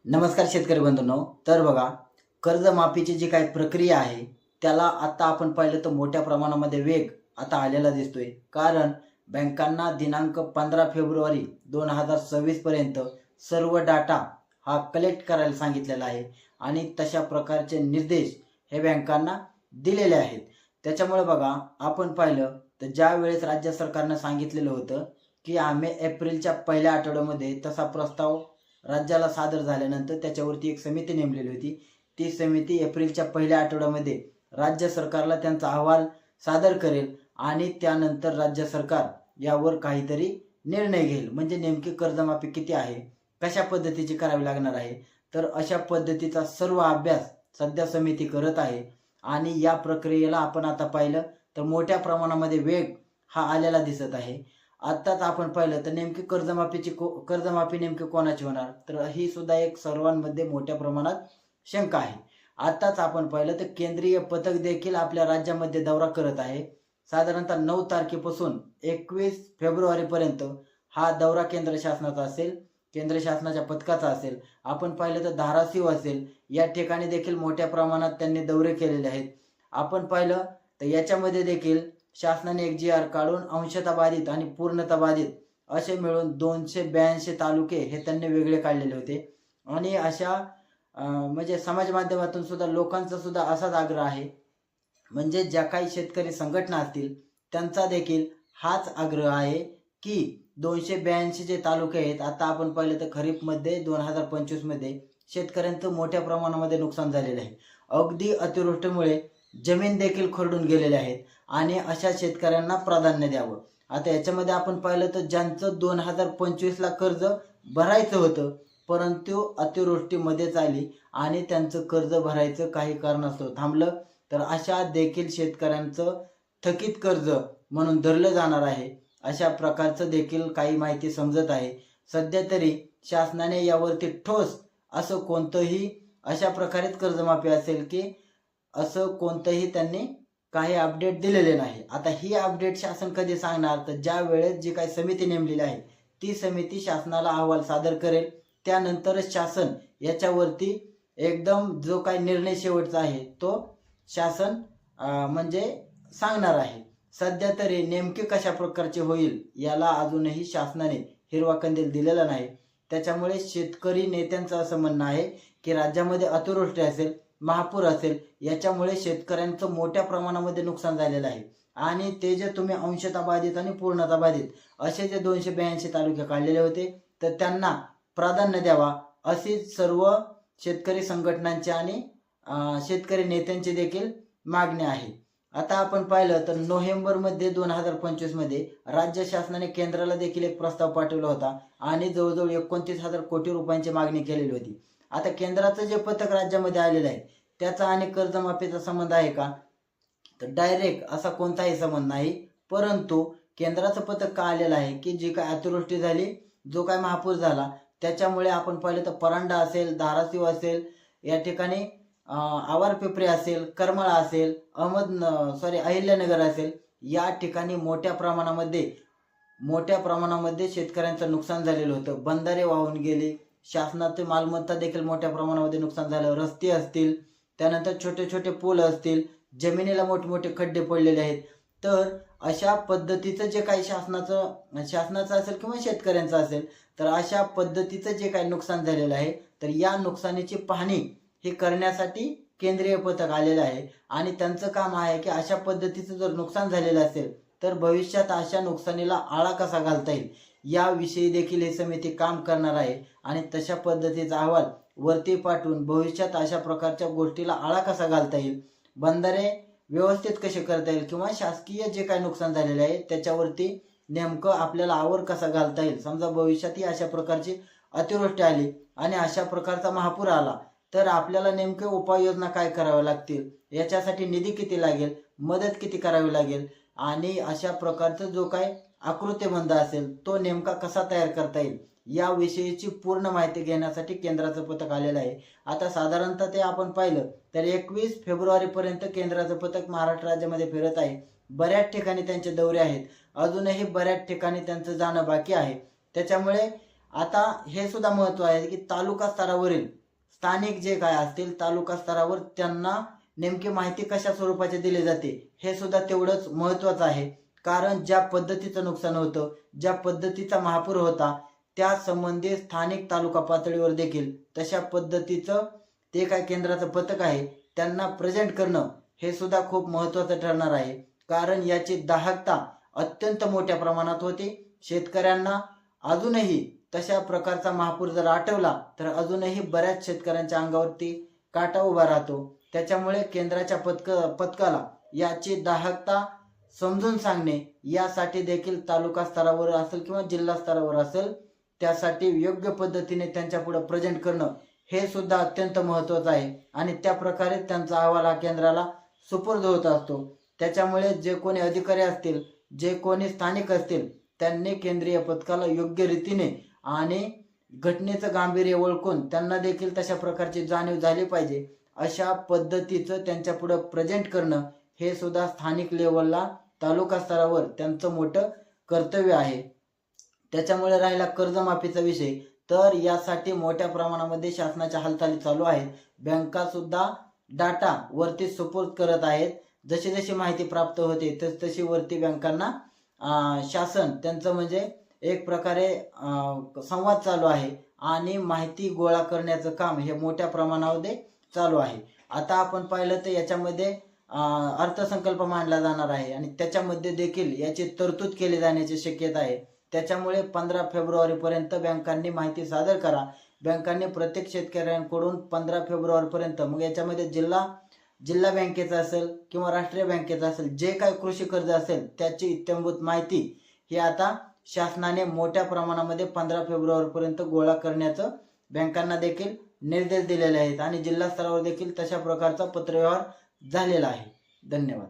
नमस्कार शेतकरी बंधूंनो. तर बघा, कर्जमाफीची जी काही प्रक्रिया आहे त्याला आता आपण पाहिलं तर मोठ्या प्रमाणामध्ये वेग आता आलेला दिसतोय. कारण बँकांना दिनांक 15 फेब्रुवारी 2026 पर्यंत सर्व डाटा हा कलेक्ट करायला सांगितलेला आहे आणि तशा प्रकारचे निर्देश हे बँकांना दिलेले आहेत. त्याच्यामुळे बघा, आपण पाहिलं तर ज्या वेळेस राज्य सरकारनं सांगितलेलं होतं की आम्ही एप्रिलच्या पहिल्या आठवड्यामध्ये तसा प्रस्ताव राज्याला सादर झाल्यानंतर त्याच्यावरती एक समिती नेमलेली होती. ती समिती एप्रिलच्या पहिल्या आठवड्यामध्ये राज्य सरकारला त्यांचा अहवाल सादर करेल आणि त्यानंतर राज्य सरकार यावर काहीतरी निर्णय घेईल. म्हणजे नेमकी कर्जमाफी किती आहे, कशा पद्धतीची करावी लागणार आहे, तर अशा पद्धतीचा सर्व अभ्यास सध्या समिती करत आहे. आणि या प्रक्रियेला आपण आता पाहिलं तर मोठ्या प्रमाणामध्ये वेग हा आलेला दिसत आहे. आत्ताच आपण पाहिलं तर नेमकी कर्जमाफी नेमकी कोणाची होणार, तर ही सुद्धा एक सर्वांमध्ये मोठ्या प्रमाणात शंका आहे. आत्ताच आपण पाहिलं तर केंद्रीय पथक देखील आपल्या राज्यामध्ये दौरा करत आहे. साधारणतः 9 तारखेपासून 21 फेब्रुवारीपर्यंत हा दौरा केंद्र शासनाचा असेल, केंद्र शासनाच्या पथकाचा असेल. आपण पाहिलं तर धाराशिव असेल, या ठिकाणी देखील मोठ्या प्रमाणात त्यांनी दौरे केलेले आहेत. आपण पाहिलं तर याच्यामध्ये देखील शासनाने एक जी आर काढून अंशतः बाधित आणि पूर्णतः बाधित असे मिळून 282 तालुके हे त्यांनी वेगळे काढलेले होते. आणि अशा म्हणजे समाज माध्यमातून सुद्धा लोकांचा सुद्धा असाच आग्रह आहे, म्हणजे ज्या काही शेतकरी संघटना असतील त्यांचा देखील हाच आग्रह आहे की 282 जे तालुके आहेत, आता आपण पाहिलं तर खरीपमध्ये 2025 मध्ये शेतकऱ्यांचं मोठ्या प्रमाणामध्ये नुकसान झालेलं आहे. अगदी अतिवृष्टीमुळे जमीन देखील खरडून गेलेले आहेत आणि अशा शेतकऱ्यांना प्राधान्य द्यावं. आता याच्यामध्ये आपण पाहिलं तर ज्यांचं 2025ला कर्ज भरायचं होतं परंतु अतिवृष्टीमध्येच आली आणि त्यांचं कर्ज भरायचं काही कारणास्तव थांबलं, तर अशा देखील शेतकऱ्यांचं थकीत कर्ज म्हणून धरलं जाणार आहे. अशा प्रकारचं देखील काही माहिती समजत आहे. सध्या तरी शासनाने यावरती ठोस असं कोणतंही अशा प्रकारेच कर्जमाफी असेल की असं कोणतंही त्यांनी काही अपडेट दिलेले नाही. आता ही अपडेट शासन कधी सांगणार, तर ज्या वेळेस जी काही समिती नेमलेली आहे ती समिती शासनाला अहवाल सादर करेल, त्यानंतरच शासन याच्यावरती एकदम जो काही निर्णय शेवटचा आहे तो शासन म्हणजे सांगणार आहे. सध्या तरी नेमके कशा प्रकारचे होईल याला अजूनही शासनाने हिरवा कंदील दिलेला नाही. त्याच्यामुळे शेतकरी नेत्यांचं असं म्हणणं आहे की राज्यामध्ये अतिवृष्टी असेल, महापूर असेल, याच्यामुळे शेतकऱ्यांचं मोठ्या प्रमाणामध्ये नुकसान झालेलं आहे. आणि ते जे तुम्ही अंशतः बाधित आणि पूर्णतः बाधित असे जे 282 तालुके काढलेले होते, तर त्यांना प्राधान्य द्यावा अशी सर्व शेतकरी संघटनांची आणि शेतकरी नेत्यांची देखील मागणी आहे. आता आपण पाहिलं तर नोव्हेंबरमध्ये 2025 मध्ये राज्य शासनाने केंद्राला देखील एक प्रस्ताव पाठवला होता आणि जवळजवळ 29,000 कोटी रुपयांची मागणी केलेली होती. आता केंद्राचं जे पथक राज्यामध्ये आलेलं आहे त्याचा आणि कर्जमाफीचा संबंध आहे का, तर डायरेक्ट असा कोणताही संबंध नाही. परंतु केंद्राचं पथक का आलेलं आहे की जी काय अतिवृष्टी झाली, जो काय महापूर झाला, त्याच्यामुळे आपण पाहिलं तर परांडा असेल, धाराशिव असेल, या ठिकाणी आवारपिपरी असेल, करमाळा असेल, अहिल्यानगर असेल, या ठिकाणी मोठ्या प्रमाणामध्ये शेतकऱ्यांचं नुकसान झालेलं होतं. बंधारे वाहून गेले, शासनाची मालमत्ता देखील मोठ्या प्रमाणामध्ये नुकसान झालं. रस्ते असतील, त्यानंतर छोटे छोटे पूल असतील, जमिनीला मोठमोठे खड्डे पडलेले आहेत. तर अशा पद्धतीचं जे काही शासनाचं असेल किंवा शेतकऱ्यांचं असेल, तर अशा पद्धतीचं जे काही नुकसान झालेलं आहे, तर या नुकसानीची पाहणी हे करण्यासाठी केंद्रीय पथक आलेलं आहे. आणि त्यांचं काम आहे की अशा पद्धतीचं जर नुकसान झालेलं असेल तर भविष्यात अशा नुकसानीला आळा कसा घालता येईल याविषयी देखील ही समिती काम करणार आहे. आणि तशा पद्धतीचा अहवाल वरती पाठवून भविष्यात अशा प्रकारच्या गोष्टीला आळा कसा घालता येईल, बंधारे व्यवस्थित कसे करता येईल, किंवा शासकीय जे काही नुकसान झालेले आहे त्याच्यावरती नेमकं आपल्याला आवर कसा घालता येईल. समजा भविष्यातही अशा प्रकारची अतिवृष्टी आली आणि अशा प्रकारचा महापूर आला तर आपल्याला नेमके उपाययोजना काय कराव्या लागतील, याच्यासाठी निधी किती लागेल, मदत किती करावी लागेल, आणि अशा प्रकारचा जो काय आकृतीबंध असेल तो नेमका कसा तयार करता येईल याविषयीची पूर्ण माहिती घेण्यासाठी केंद्राचं पथक आलेलं आहे. आता साधारणतः ते आपण पाहिलं तर 21 फेब्रुवारीपर्यंत केंद्राचं पथक महाराष्ट्र राज्यामध्ये फिरत आहे. बऱ्याच ठिकाणी त्यांचे दौरे आहेत, अजूनही बऱ्याच ठिकाणी त्यांचं जाणं बाकी आहे. त्याच्यामुळे आता हे सुद्धा महत्व आहे की तालुका स्तरावरील स्थानिक जे काय असतील तालुका स्तरावर त्यांना नेमकी माहिती कशा स्वरूपाची दिली जाते हे सुद्धा तेवढंच महत्वाचं आहे. कारण ज्या पद्धतीचं नुकसान होतं, ज्या पद्धतीचा महापूर होता, त्या संबंधित स्थानिक तालुका पातळीवर देखील तशा पद्धतीचं ते काय केंद्राचं पथक आहे त्यांना प्रेझेंट करणं हे सुद्धा खूप महत्वाचं ठरणार आहे. कारण याची दाहकता अत्यंत मोठ्या प्रमाणात होती. शेतकऱ्यांना अजूनही तशा प्रकारचा महापूर जर आठवला तर अजूनही बऱ्याच शेतकऱ्यांच्या अंगावरती काटा उभा राहतो. त्याच्यामुळे केंद्राच्या पथकाला याची दाहकता समजून सांगणे यासाठी देखील तालुका स्तरावर असेल किंवा जिल्हा स्तरावर असेल त्यासाठी योग्य पद्धतीने त्यांच्या पुढे प्रेझेंट करणं हे सुद्धा अत्यंत महत्त्वाचं आहे आणि त्या प्रकारे त्यांचा अहवाल हा केंद्राला सुपूर्द होत असतो. त्याच्यामुळे जे कोणी अधिकारी असतील, जे कोणी स्थानिक असतील त्यांनी केंद्रीय पथकाला योग्य रीतीने आणि घटनेचं गांभीर्य ओळखून त्यांना देखील तशा प्रकारची जाणीव झाली पाहिजे अशा पद्धतीचं त्यांच्या पुढे प्रेझेंट करणं हे सुद्धा स्थानिक लेवलला तालुका स्तरावर त्यांचं मोठं कर्तव्य आहे. त्याच्यामुळे राहिला कर्जमाफीचा विषय, तर यासाठी मोठ्या प्रमाणामध्ये शासनाच्या हालचाली चालू आहेत. बँका सुद्धा डाटा वरती सुपूर्द करत आहेत. जशी जशी माहिती प्राप्त होते तशी वरती बँकांना शासन त्यांचं म्हणजे एक प्रकारे संवाद चालू आहे आणि माहिती गोळा करण्याचं काम हे मोठ्या प्रमाणामध्ये चालू आहे. आता आपण पाहिलं तर याच्यामध्ये अर्थसंकल्प मांडला जाणार आहे आणि त्याच्यामध्ये देखील याची तरतूद केली जाण्याची शक्यता आहे. त्याच्यामुळे 15 फेब्रुवारीपर्यंत बँकांनी माहिती सादर करा. बँकांनी प्रत्येक शेतकऱ्यांकडून 15 फेब्रुवारीपर्यंत मग याच्यामध्ये जिल्हा बँकेचा असेल किंवा राष्ट्रीय बँकेचा असेल जे काही कृषी कर्ज असेल त्याची इत्थंभूत माहिती ही आता शासनाने मोठ्या प्रमाणामध्ये 15 फेब्रुवारीपर्यंत गोळा करण्याचं बँकांना देखील निर्देश दिलेले आहेत आणि जिल्हा स्तरावर देखील तशा प्रकारचा पत्रव्यवहार झालेला आहे. धन्यवाद.